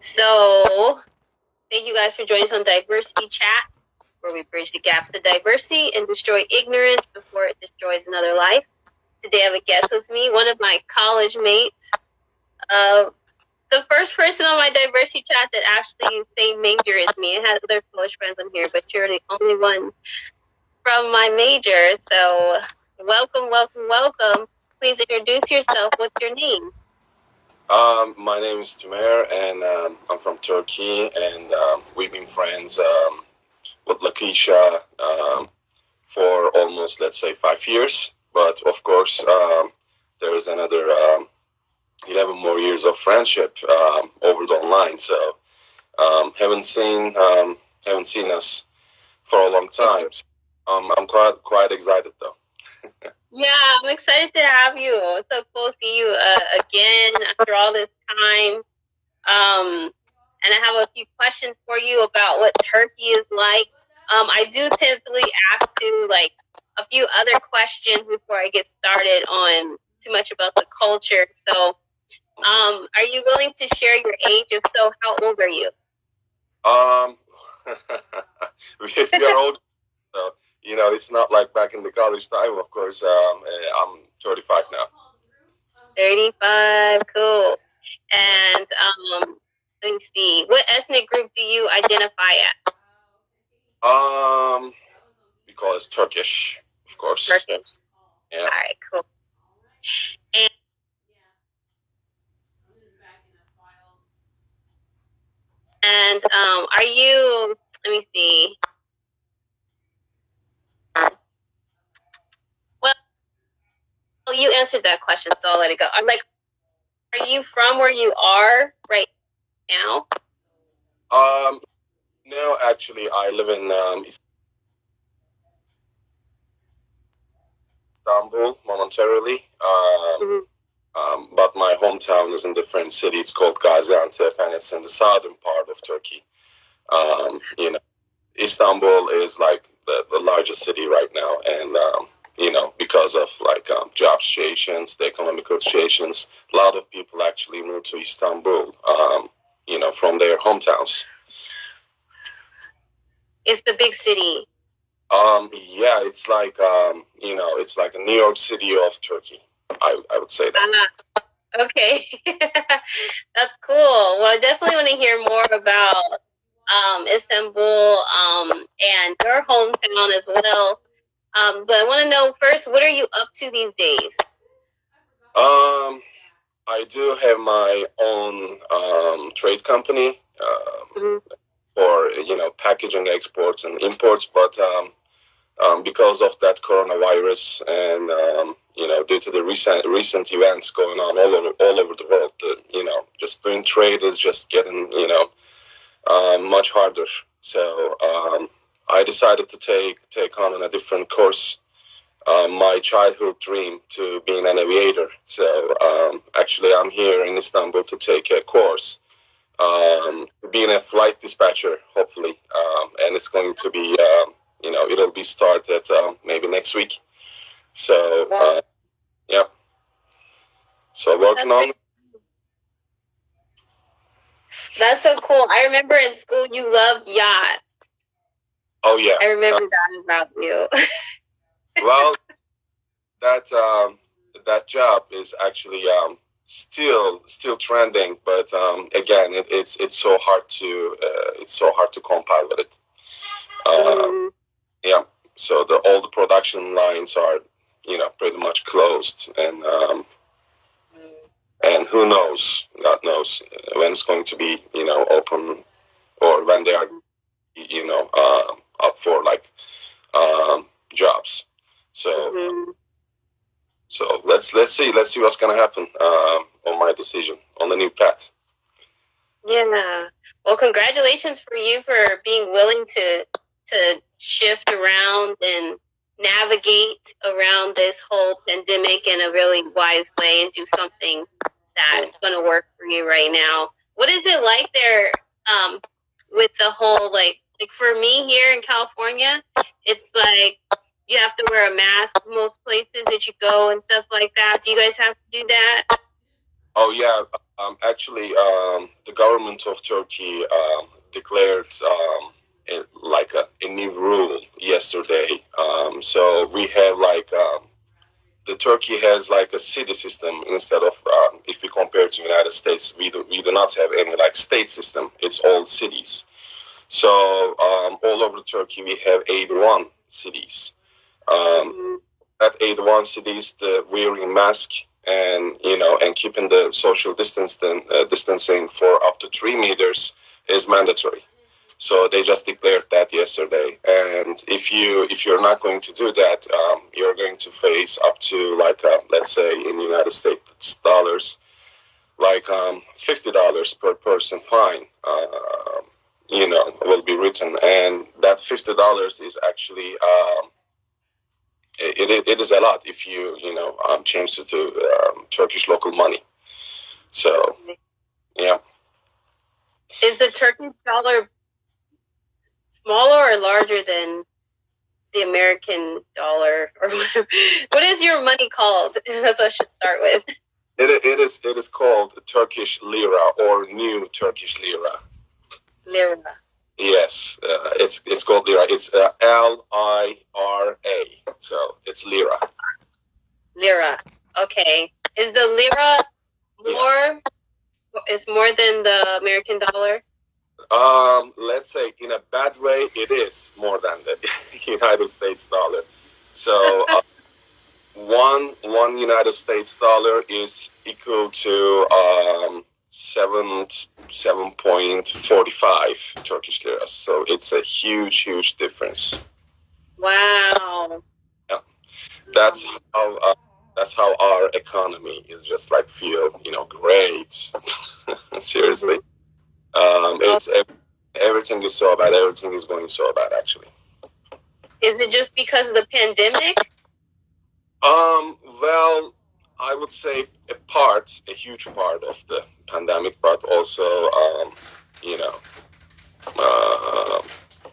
So, thank you guys for joining us on Diversity Chat, where we bridge the gaps of diversity and destroy ignorance before it destroys another life. Today, I have a guest with me, one of my college mates, the first person on my diversity chat that actually same major as me. I had other college friends on here, but you're the only one from my major. So, welcome, welcome, welcome. Please introduce yourself. What's your name? My name is Tumer, and I'm from Turkey, and we've been friends with Lakeisha for almost, let's say, 5 years. But of course, there is another 11 more years of friendship over the online. So haven't seen us for a long time. So, I'm quite excited though. Yeah, I'm excited to have you. It's so cool to see you again after all this time. And I have a few questions for you about what Turkey is like. I do typically ask to like a few other questions before I get started on too much about the culture. So, are you willing to share your age? If so, how old are you? If you're old, it's not like back in the college time. Of course, I'm 35 now. 35, cool. And let me see. What ethnic group do you identify at? We call it Turkish, of course. Turkish. Yeah. All right, cool. And are you? Let me see. Well, you answered that question, so I'll let it go. I'm like, are you from where you are right now? No, actually, I live in Istanbul momentarily. But my hometown is in a different city. It's called Gaziantep, and it's in the southern part of Turkey. Istanbul is like the largest city right now, and because of like job situations, the economical situations, a lot of people actually move to Istanbul, from their hometowns. It's the big city. Yeah, it's like it's like a New York City of Turkey. I would say that. Okay, that's cool. Well, I definitely want to hear more about Istanbul and your hometown as well. But I want to know first, what are you up to these days? I do have my own trade company for packaging exports and imports, but because of that coronavirus and due to the recent events going on all over the world, just doing trade is just getting much harder. So I decided to take on a different course. My childhood dream to being an aviator. So actually, I'm here in Istanbul to take a course, being a flight dispatcher, hopefully, and it's going to be, it'll be started maybe next week. So yeah. So working on. That's so cool. I remember in school you loved yachts. Oh yeah. I remember that about you. Well, that job is actually still trending, but again, it's so hard to compile with it. Yeah. So all the production lines are pretty much closed, and who knows? God knows when it's going to be open, or when they are up for like jobs. So so let's see what's gonna happen on my decision on the new path. Yeah. Well, congratulations for you for being willing to shift around and navigate around this whole pandemic in a really wise way and do something that's going to work for you right now. What is it like there with the whole like for me here in California, it's like you have to wear a mask most places that you go and stuff like that. Do you guys have to do that? Oh yeah, actually, the government of Turkey declared like a new rule yesterday. So we have like the Turkey has like a city system instead of if we compare to United States, we do not have any like state system. It's all cities. So all over Turkey we have 81 cities. At 81 cities, the wearing mask and and keeping the social distancing for up to 3 meters is mandatory. So they just declared that yesterday, and if you're not going to do that, you're going to face up to like let's say in United States dollars, like $50 per person fine. Will be written, and that $50 is actually it is a lot if you change it to Turkish local money. So yeah. Is the Turkish dollar smaller or larger than the American dollar or whatever? What is your money called? That's what I should start with. It is called Turkish lira or new Turkish lira. Lira. Yes, it's called lira. It's LIRA. So it's lira. Lira. Okay. Is the lira more? Is more than the American dollar? Let's say in a bad way, it is more than the United States dollar. So one United States dollar is equal to 7.45 Turkish lira. So it's a huge difference. Wow. Yeah, that's how our economy is just like feel great. Seriously. It's everything is so bad. Everything is going so bad, actually. Is it just because of the pandemic? Well, I would say a huge part of the pandemic, but also,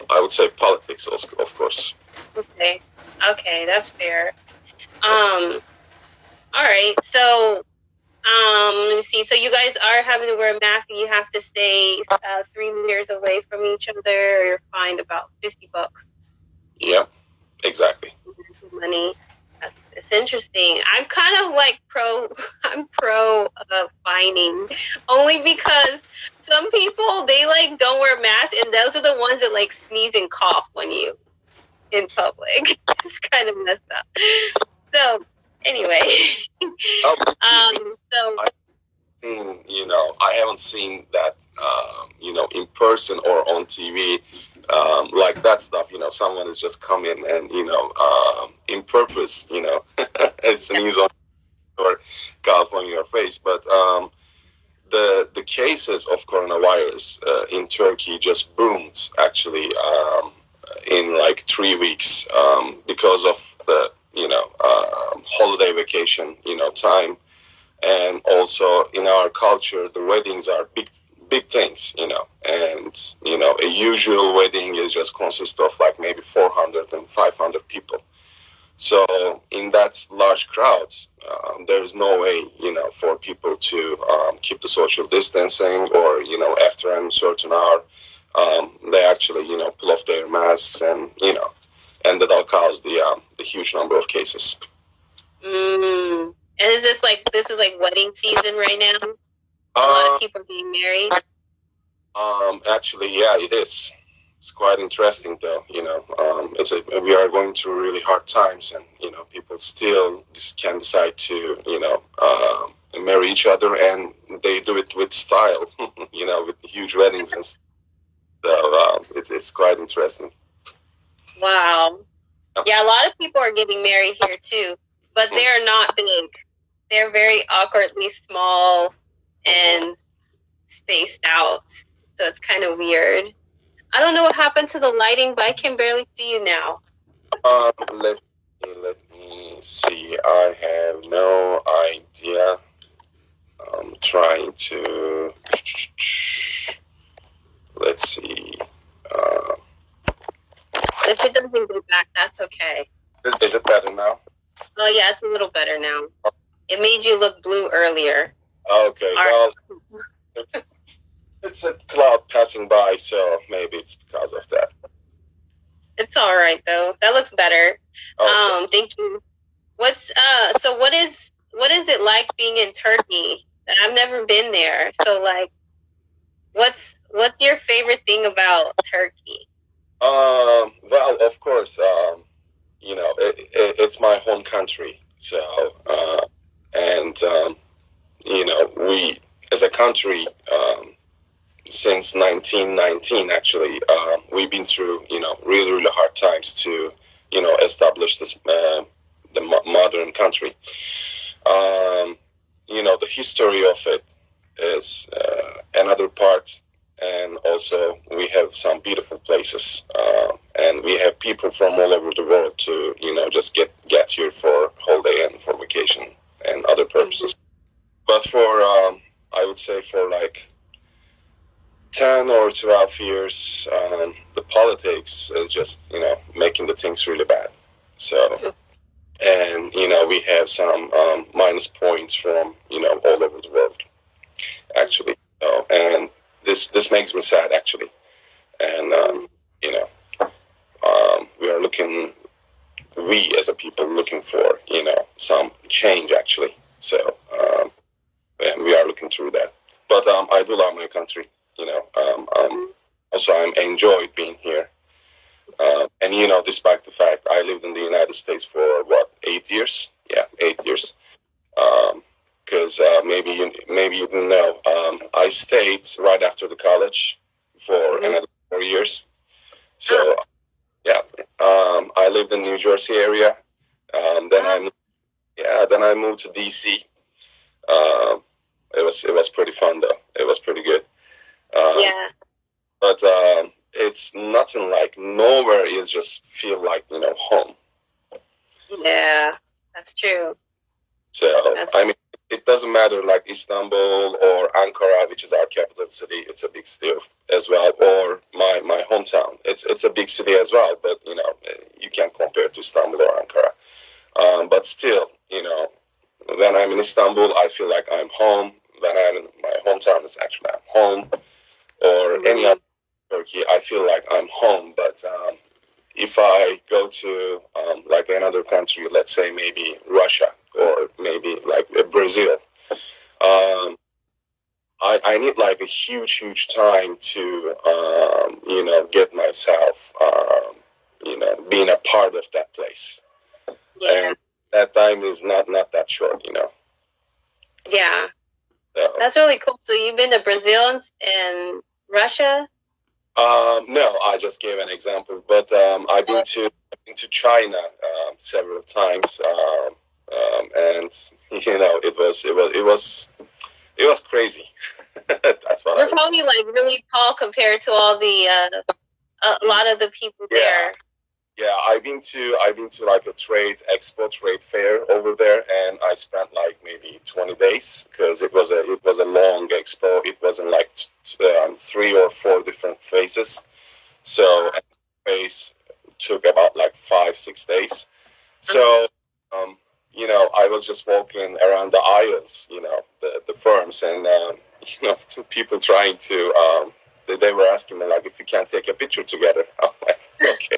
I would say politics also, of course. Okay, that's fair. All right, so let me see. So you guys are having to wear a mask, and you have to stay 3 meters away from each other, or you're fined about $50. Yeah, exactly. Money. It's interesting. I'm kind of like I'm pro fining, only because some people, they like don't wear masks, and those are the ones that like sneeze and cough when you in public. It's kind of messed up. So anyway, I haven't seen that in person or on TV, like that stuff. Someone is just coming and in purpose, sneeze on or cough on your face. But the cases of coronavirus in Turkey just boomed actually in like 3 weeks because of the holiday vacation time. And also in our culture, the weddings are big things, and a usual wedding is just consists of like maybe 400 and 500 people. So in that large crowds, there is no way for people to keep the social distancing, or after a certain hour, they actually pull off their masks, and and that'll cause the huge number of cases. And is this is like wedding season right now? A lot of people are getting married. Actually, yeah, it is. It's quite interesting, though. We are going through really hard times, and people still can decide to marry each other, and they do it with style, with huge weddings and stuff. So it's quite interesting. Wow. Yeah, a lot of people are getting married here too, but they're not big. They're very awkwardly small and spaced out. So it's kind of weird. I don't know what happened to the lighting, but I can barely see you now. Let me see. I have no idea. I'm trying to. Let's see. If it doesn't go back, that's okay. Is it better now? Oh yeah, it's a little better now. It made you look blue earlier. Okay, well, it's, it's a cloud passing by, so maybe it's because of that. It's all right though. That looks better. Okay. Thank you. So what is it like being in Turkey? I've never been there. So like what's your favorite thing about Turkey? Well, of course, it's my home country. So, and we as a country, since 1919, actually, we've been through, really, really hard times to, establish this modern country. Um, the history of it is another part, and also we have some beautiful places, and we have people from all over the world to, just get here for holiday and for vacation and other purposes. But for I would say for like 10 or 12 years, the politics is just, making the things really bad. So, and, we have some minus points from, all over the world, actually. So, and this makes me sad, actually. And, we are we as a people looking for, some change, actually. So, and we are looking through that. But I do love my country. Also, I'm enjoyed being here. And despite the fact I lived in the United States for what 8 years? Yeah, 8 years. Because maybe you didn't know. I stayed right after the college for another 4 years. So yeah, I lived in New Jersey area. Then I moved to DC. It was pretty fun though. It was pretty good. Yeah. But it's nothing like nowhere is just feel like home. Yeah, that's true. So I mean, it doesn't matter like Istanbul or Ankara, which is our capital city. It's a big city as well, or my hometown. It's a big city as well, but you can't compare it to Istanbul or Ankara. But still, when I'm in Istanbul, I feel like I'm home. When I'm in my hometown, it's actually I'm home. Or any other Turkey, I feel like I'm home. But if I go to like another country, let's say maybe Russia or maybe like Brazil, I need like a huge time to get myself being a part of that place. Yeah. And that time is not that short. Yeah. So, that's really cool. So you've been to Brazil and Russia? No, I just gave an example, but I've been to China several times, and it was crazy. That's what. You're probably like really tall compared to all the a lot of the people there. Yeah, I've been to like a trade fair over there, and I spent like maybe 20 days because it was a long expo. It wasn't like 3 or 4 different phases, so the phase took about like 5-6 days. So I was just walking around the aisles, the firms, and people trying to they were asking me like if we can't take a picture together. I'm like, okay.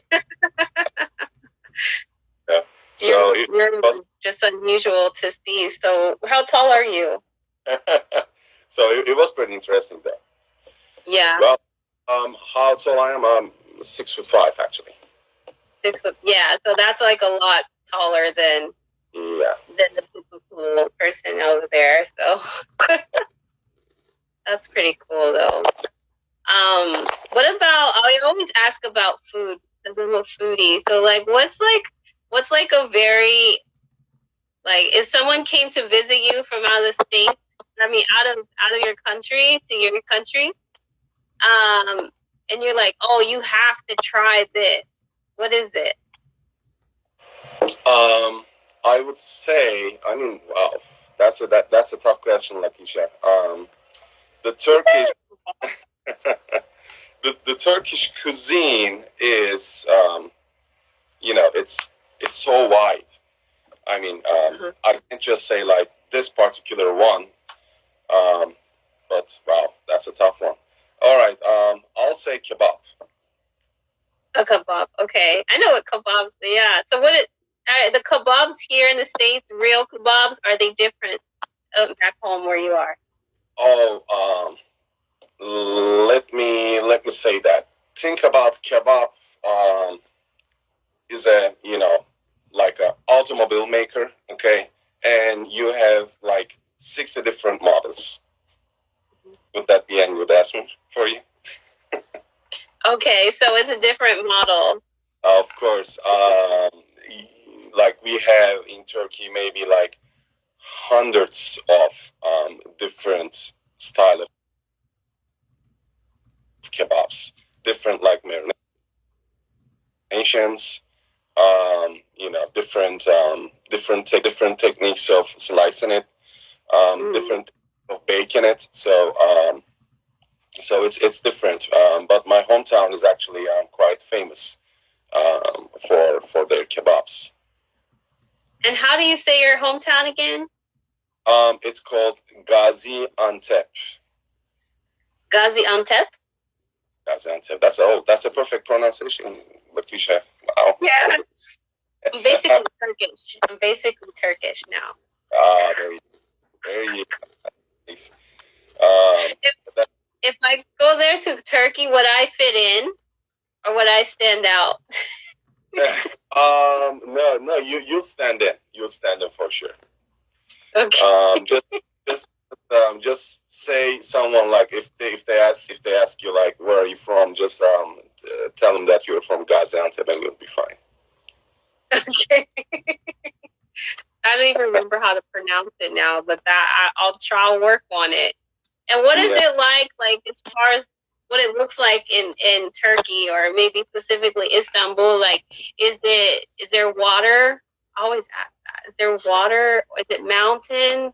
Yeah. So you're just unusual to see. So how tall are you? So it was pretty interesting though. Yeah. Well, how tall I am? I'm 6'5" actually. 6 foot. Yeah. So that's like a lot taller than the typical person over there. So that's pretty cool though. What about? I always ask about food because I'm a foodie. So like, what's like a very like if someone came to visit you from out of the state, I mean out of your country to your country, and you're like, oh, you have to try this. What is it? I would say, I mean, wow, that's a tough question, Lakisha. The Turkish. The Turkish cuisine is, it's so wide. I mean, I can't just say like this particular one. But wow, that's a tough one. All right, I'll say kebab. A kebab. Okay, I know what kebabs. Yeah. So the kebabs here in the States, real kebabs, are they different back home where you are? Oh, let me say that. Think about kebab. Is a like a automobile maker, okay, and you have like 60 different models. Would that be any good answer for you? Okay, so it's a different model. Of course. Like we have in Turkey, maybe like hundreds of different style of kebabs, different like marinations, different techniques of slicing it, different of baking it. So it's different. But my hometown is actually quite famous for their kebabs. And how do you say your hometown again? It's called Gaziantep. Gaziantep. Gaziantep. That's a perfect pronunciation, Lakeisha. Wow. Yeah. I'm basically Turkish. I'm basically Turkish now. There you go. If I go there to Turkey, would I fit in, or would I stand out? No, you'll stand in. You'll stand in for sure. Okay. Just say someone like if they ask you like where are you from, just tell them that you're from Gaziantep and you'll be fine. Okay. I don't even remember how to pronounce it now, but I'll try to work on it. And what is it like as far as what it looks like in Turkey, or maybe specifically Istanbul? Like, is there water? I always ask that. Is there water? Is it mountains,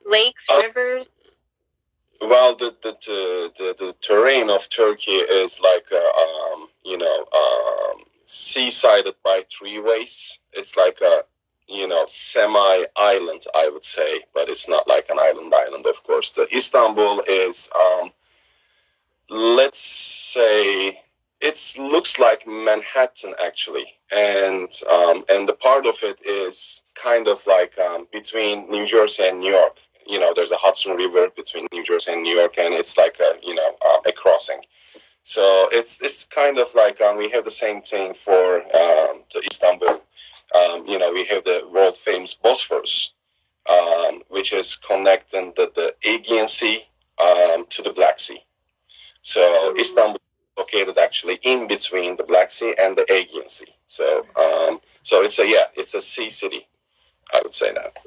lakes, rivers? Well, the terrain of Turkey is like seasided by three ways. It's like a semi-island, I would say, but it's not like an island, of course. The Istanbul is, let's say, it looks like Manhattan actually, and the part of it is kind of like between New Jersey and New York. There's a Hudson River between New Jersey and New York, and it's like a crossing. So it's kind of like we have the same thing for the Istanbul. We have the world famous Bosphorus, which is connecting the Aegean Sea to the Black Sea. So Istanbul is located actually in between the Black Sea and the Aegean Sea. So it's a sea city, I would say that.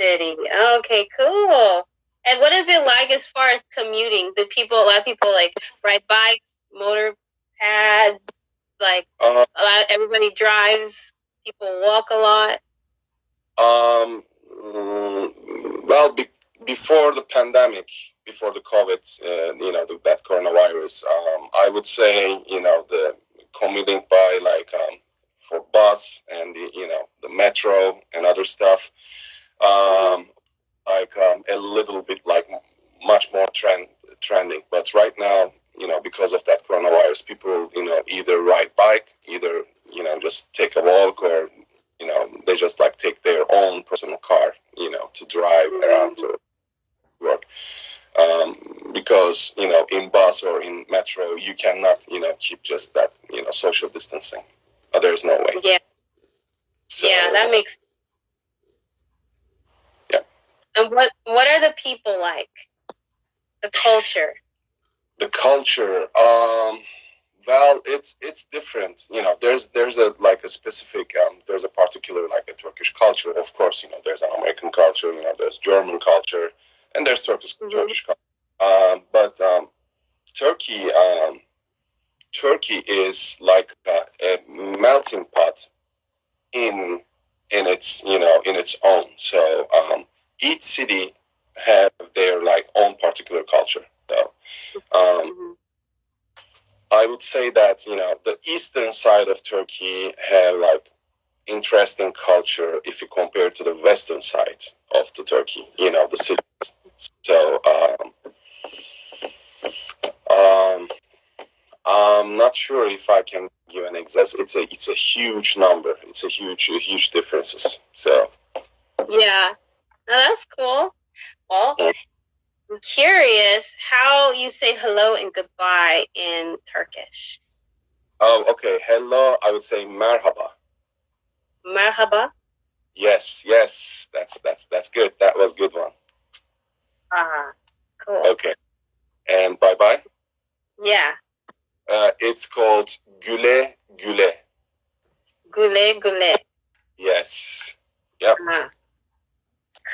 City. Okay, cool. And what is it like as far as commuting? A lot of people like ride bikes, motor pads, like everybody drives. People walk a lot. Well, before the pandemic, before the COVID, that coronavirus, I would say, the commuting by like for bus and the metro and other stuff, like a little bit like much more trending. But right now, because of that coronavirus, people, either ride bike, either just take a walk, or they just like take their own personal car, to drive around to work. Because in bus or in metro, you cannot keep just that social distancing. There's no way. Yeah. So, yeah, that makes. Yeah. And what are the people like? The culture. The culture. Well, it's different. There's a like a specific there's a particular like a Turkish culture. Of course, there's an American culture. There's German culture, and there's Turkish culture. But Turkey is like a melting pot in its in its own. So each city have their like own particular culture. So. I would say that the eastern side of Turkey have like interesting culture if you compare to the western side of the Turkey. The cities. So I'm not sure if I can give an exact. It's a huge number. It's a huge differences. So Yeah. No, that's cool. Well, I'm curious how you say hello and goodbye in Turkish. oh, okay. Hello, I would say merhaba. Merhaba. Yes. That's good. That was a good one. Ah, cool. Okay. And bye bye. Yeah. It's called güle güle. Gule gule. Yes. Yep.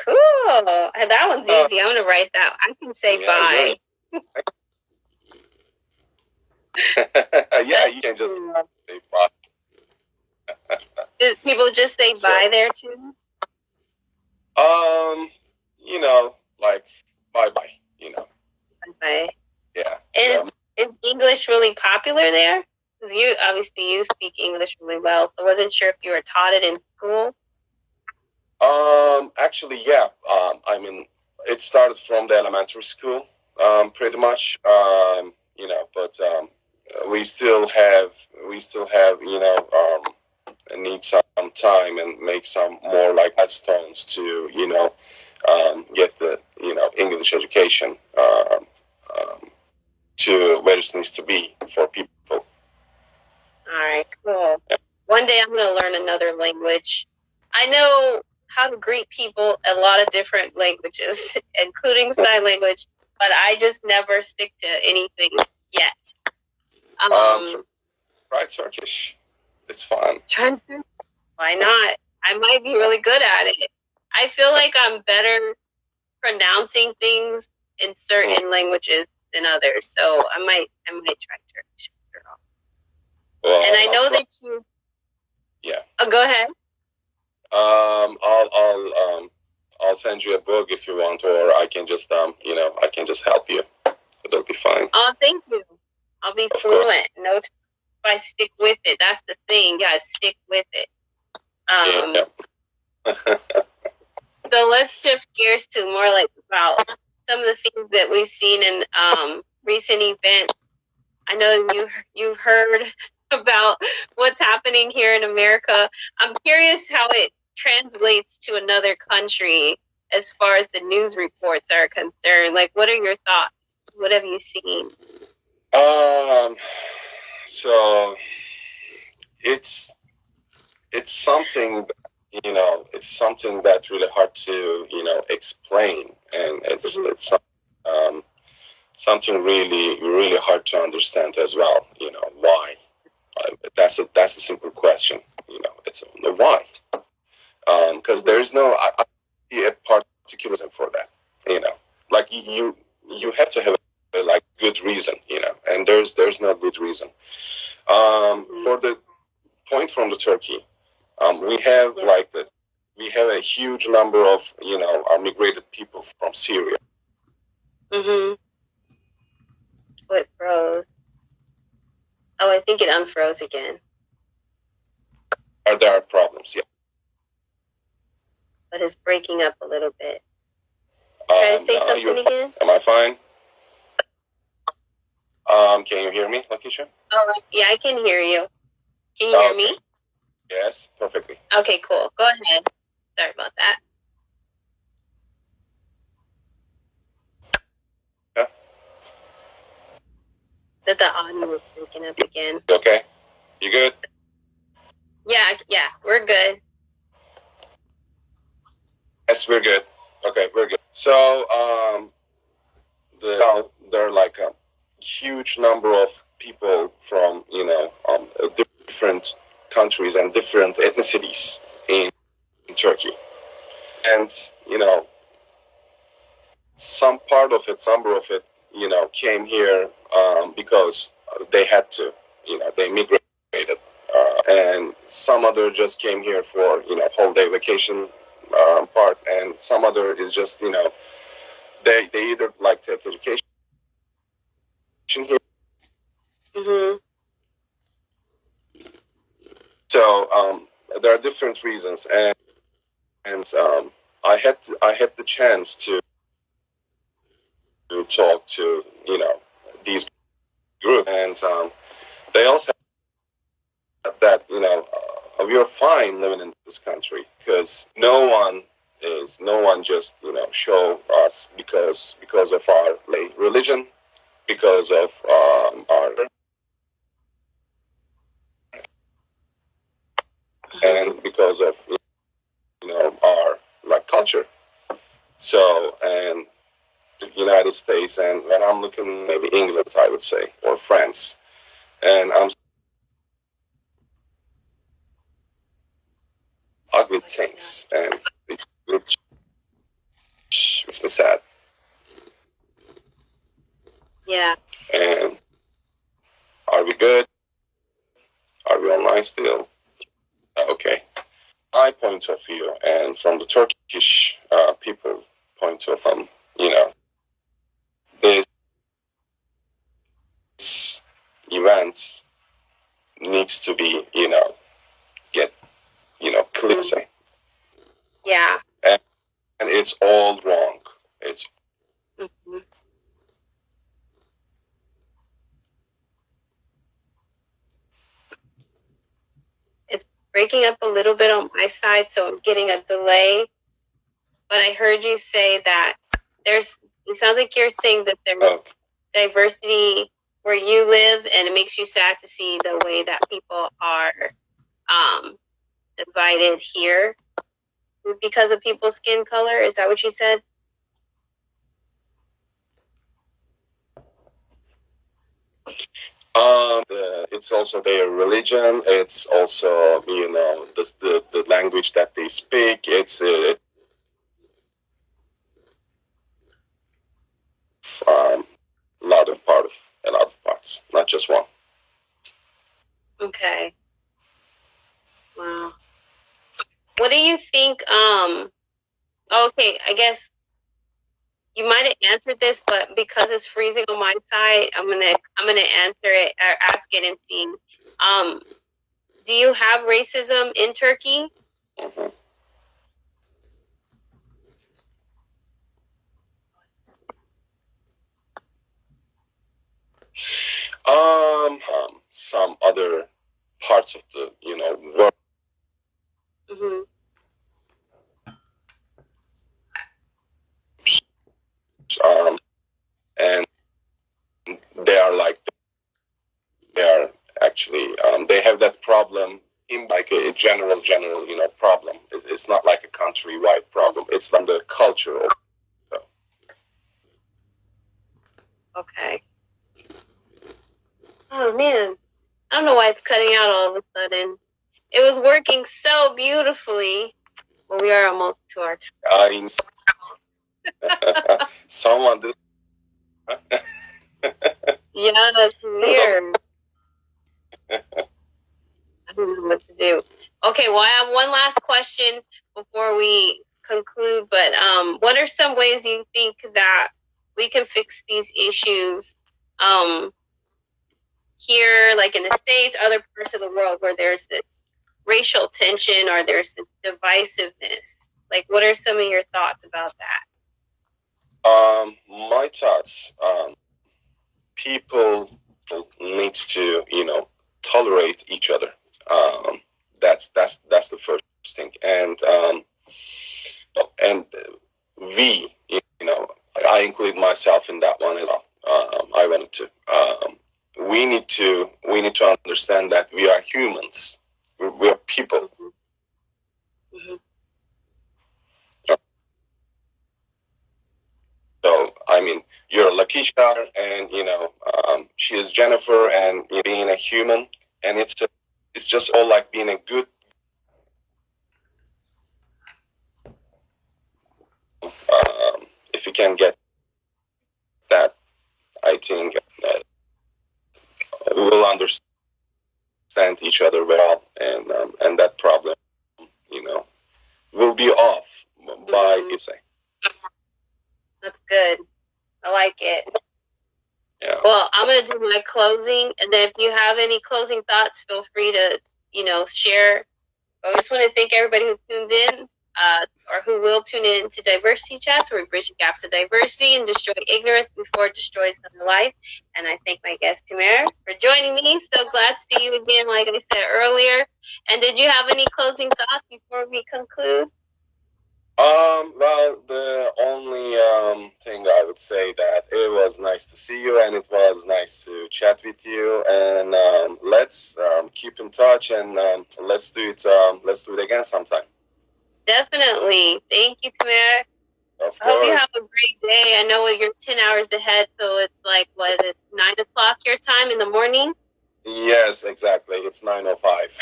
Cool. That one's easy. I'm gonna write that. I can say bye. Yeah, you can just say bye. Do people just say bye there too? You know, like bye bye. You know. Bye. Yeah. Is English really popular there? Because you speak English really well, so I wasn't sure if you were taught it in school. Actually, yeah. I mean, it started from the elementary school, pretty much. You know, but we still have, you know, need some time and make some more like milestones to, you know, get the, you know, English education to where it needs to be for people. All right, cool. Yeah. One day I'm going to learn another language. I know how to greet people a lot of different languages, including sign language, but I just never stick to anything yet. Try Turkish. It's fun. Why not? I might be really good at it. I feel like I'm better pronouncing things in certain languages than others, so I might try Turkish. Well, and I know that you. Yeah. Oh, go ahead. I'll send you a book if you want, or I can just you know, I can just help you. It'll be fine. Oh, thank you. I'll be fluent. No, if I stick with it, that's the thing. Yeah, stick with it. Yeah. So let's shift gears to more like about some of the things that we've seen in recent events. I know you've heard about what's happening here in America. I'm curious how it translates to another country as far as the news reports are concerned. Like, what are your thoughts? What have you seen? So it's something, you know, it's something that's really hard to, you know, explain, and it's something really hard to understand as well. You know, why? That's a simple question. You know, it's why? Because there's no a particular reason for that. You know, like you have to have a like good reason. You know, and there's no good reason. For the point from the Turkey, we have we have a huge number of, you know, migrated people from Syria. Mm-hmm. It froze. Oh, I think it unfroze again. There are problems, yeah. But it's breaking up a little bit. Try to say something again. Am I fine? Can you hear me, Lakeisha? Oh, yeah, I can hear you. Can you hear me? Yes, perfectly. Okay, cool. Go ahead. Sorry about that. Yeah. That the audio was breaking up again. Okay. You good? Yeah, we're good. Yes, we're good. Okay, we're good. So, there are like a huge number of people from, you know, different countries and different ethnicities in Turkey, and you know, some number of it, you know, came here because they had to, you know, they migrated, and some other just came here for, you know, holiday vacation part, and some other is just, you know, they either like take education here. Mm-hmm. So there are different reasons, and I had the chance to talk to these groups, and they also have that we are fine living in this country because no one just show us because of our religion, because of our and because of our culture. So, and the United States, and when I'm looking maybe England, I would say, or France, and I'm ugly things, and it makes me sad. Yeah. And are we good? Are we online still? Okay. My point of view, and from the Turkish people point of this event needs to be get clear. Yeah. And it's all wrong. It's It's breaking up a little bit on my side, so I'm getting a delay. But I heard you say that it sounds like you're saying that there's diversity where you live, and it makes you sad to see the way that people are divided here because of people's skin color. Is that what you said? It's also their religion. It's also the language that they speak. It's a lot of parts, not just one. Okay. Wow. What do you think? Okay, I guess you might have answered this, but because it's freezing on my side, I'm gonna answer it or ask it and see. Do you have racism in Turkey? Mm-hmm. Some other parts of the world. Mm-hmm. And they are actually they have that problem in like a general problem. It's not like a countrywide problem. It's like the culture. Okay. Oh man, I don't know why it's cutting out all of a sudden. It was working so beautifully. Well, we are almost to our time. Someone did. Yeah, that's weird. I don't know what to do. Okay, well, I have one last question before we conclude. But what are some ways you think that we can fix these issues here, like in the States, other parts of the world where there's this racial tension or there's this divisiveness? Like, what are some of your thoughts about that? My thoughts. People needs to tolerate each other. That's the first thing, and we I include myself in that one as well. I wanted to. We need to understand that we are humans. We are people. Mm-hmm. So I mean, you're Lakeisha, and she is Jennifer, and being a human, and it's just all like being a good. If you can get that, I think we will understand each other well, and that problem, will be off by you say. That's good. I like it. Yeah. Well, I'm gonna do my closing, and then if you have any closing thoughts, feel free to share. I just want to thank everybody who tuned in. or who will tune in to diversity chats, where we bridge the gaps of diversity and destroy ignorance before it destroys another life. And I thank my guest Tumer for joining me. So glad to see you again, like I said earlier. And did you have any closing thoughts before we conclude? Well, the only thing I would say that it was nice to see you, and it was nice to chat with you. And let's keep in touch, and let's do it. Let's do it again sometime. Definitely. Thank you, Tumer. Of course. I hope you have a great day. I know you're 10 hours ahead, so it's like, what, it's 9 o'clock your time in the morning? Yes, exactly. It's 9:05.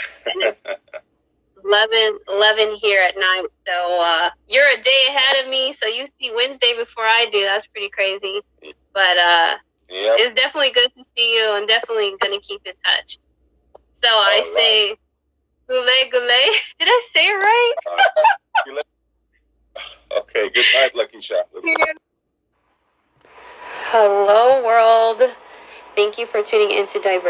11 here at night. So you're a day ahead of me, so you see Wednesday before I do. That's pretty crazy. But Yep. it's definitely good to see you, and definitely going to keep in touch. So I say, gule gule. Did I say it right? Okay, good night, Lakisha. Hello, world. Thank you for tuning into Diversity.